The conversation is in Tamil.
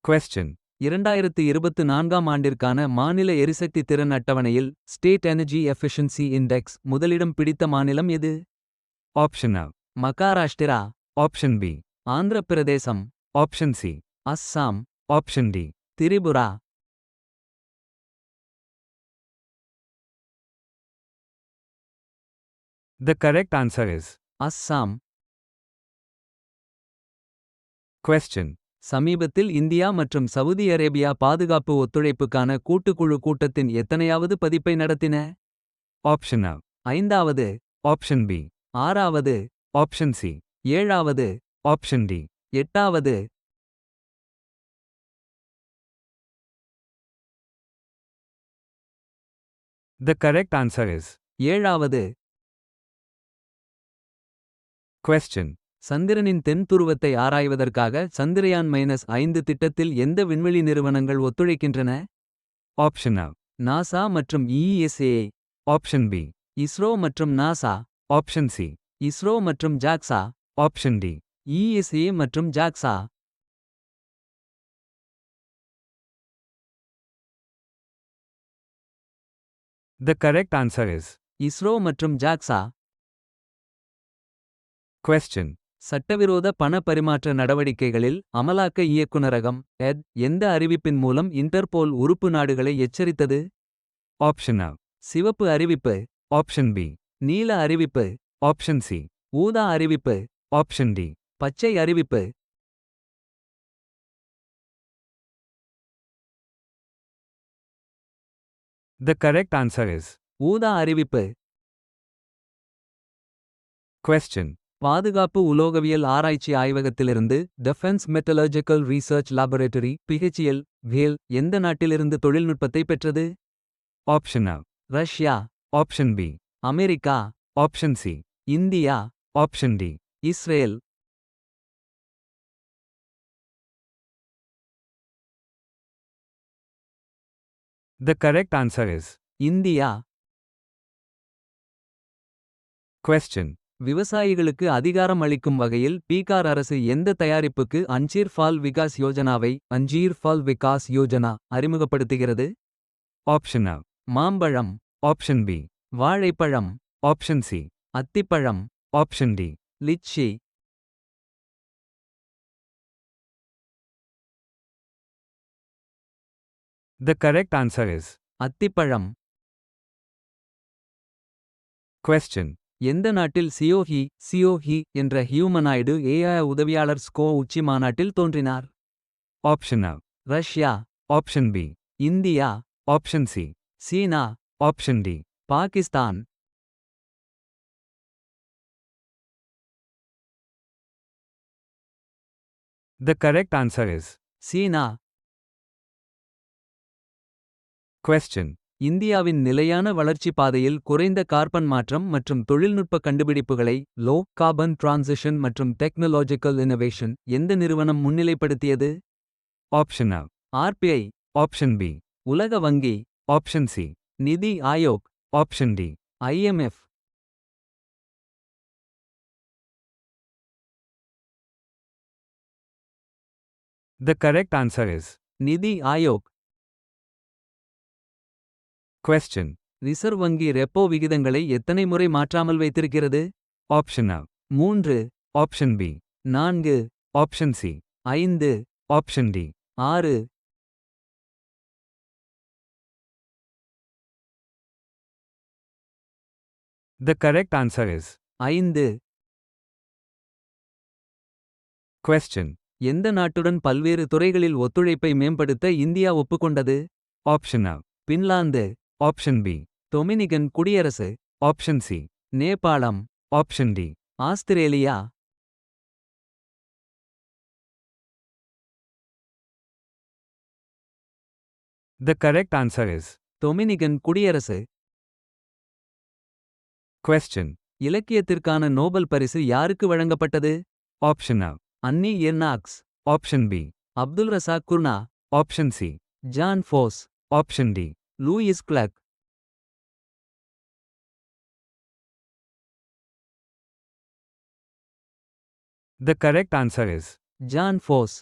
Question. 2024ஆம் ஆண்டிற்கான மாநில எரிசக்தி திறன் அட்டவணையில் ஸ்டேட் எனர்ஜி எஃபிஷியன்சி இண்டெக்ஸ் முதலிடம் பிடித்த மாநிலம் எது? Option A. Maharashtra, Option B. Andhra Pradesh, Option C. Assam, Option D. Tripura. The correct answer is. Assam. Question. சமீபத்தில் இந்தியா மற்றும் சவுதி அரேபியா பாதுகாப்பு ஒத்துழைப்புக்கான கூட்டுக்குழு கூட்டத்தின் எத்தனையாவது பதிப்பை நடத்தின? Option A. 5வது, Option B. 6வது, Option C. 7வது, Option D. 8வது. The correct answer is. 7வது. Question. சந்திரனின் தென் துருவத்தை ஆராய்வதற்காக சந்திரயான் -5 திட்டத்தில் எந்த விண்வெளி நிறுவனங்கள் ஒத்துழைக்கின்றன? Option A. நாசா மற்றும் ESA. Option B. இஸ்ரோ மற்றும் நாசா. Option C. இஸ்ரோ மற்றும் ஜாக்சா. Option D. ESA மற்றும் JAXA. The correct answer is. ISRO மற்றும் ஜாக்சா. Question. சட்டவிரோத பண பரிமாற்ற நடவடிக்கைகளில் அமலாக்க இயக்குநரகம் எந்த அறிவிப்பின் மூலம் இன்டர்போல் உறுப்பு நாடுகளை எச்சரித்தது? Option A. சிவப்பு அறிவிப்பு, Option B. நீல அறிவிப்பு, Option C. ஊதா அறிவிப்பு, Option D. பச்சை அறிவிப்பு. The correct answer is. ஊதா அறிவிப்பு. Question. பாதுகாப்பு உலோகவியல் ஆராய்ச்சி ஆய்வகத்திலிருந்து டிஃபென்ஸ் மெட்டலர்ஜிக்கல் ரீசர்ச் லாபரேட்டரி PHL எந்த நாட்டிலிருந்து தொழில்நுட்பத்தை பெற்றது? Option A. Russia, Option B. America, Option C. India, Option D. Israel. The correct answer is. India. Question. விவசாயிகளுக்கு அதிகாரம் அளிக்கும் வகையில் பீகார் அரசு எந்த தயாரிப்புக்கு அஞ்சீர் ஃபால் விகாஸ் யோஜனாவை அறிமுகப்படுத்துகிறது? Option A. மாம்பழம், Option B. வாழைப்பழம், Option C. அத்திப்பழம், Option D. Litchi. The correct answer is. அத்திப்பழம். Question. எந்த நாட்டில் சியோஹி என்ற ஹியூமனாய்டு AI உதவியாளர் உச்சி மாநாட்டில் தோன்றினார்? Option A. Russia, Option B. India, Option C. China, Option D. Pakistan. The correct answer is. China. Question. இந்தியாவின் நிலையான வளர்ச்சி பாதையில் குறைந்த கார்பன் மாற்றம் மற்றும் தொழில்நுட்ப கண்டுபிடிப்புகளை லோ கார்பன் டிரான்சிஷன் மற்றும் டெக்னாலஜிக்கல் இன்னோவேஷன் எந்த நிறுவனம் முன்னிலைப்படுத்தியது? Option A. RBI, Option B. உலக வங்கி, Option C. நிதி Aayog, Option D. IMF. The correct answer is. நிதி ஆயோக். Question. ரிசர்வ் வங்கி ரெப்போ விகிதங்களை எத்தனை முறை மாற்றாமல் வைத்திருக்கிறது? Option A. 3, Option B. 4, Option C. 5, Option D. 6. The correct answer is. 5. Question. எந்த நாட்டுடன் பல்வேறு துறைகளில் ஒத்துழைப்பை மேம்படுத்த இந்தியா ஒப்புக்கொண்டது? Option A. Finland, Option B. Dominican குடியரசு, Option C. நேபாளம், Option D. Australia. The correct answer is. Dominican குடியரசு. Question. இலக்கியத்திற்கான நோபல் பரிசு யாருக்கு வழங்கப்பட்டது? Option A. Annie Ernaux, Option B. Abdul Razak Gurnah, Option C. Jon Fosse, Option D. Louise Gluck. The correct answer is. Jon ஃபோஸ்.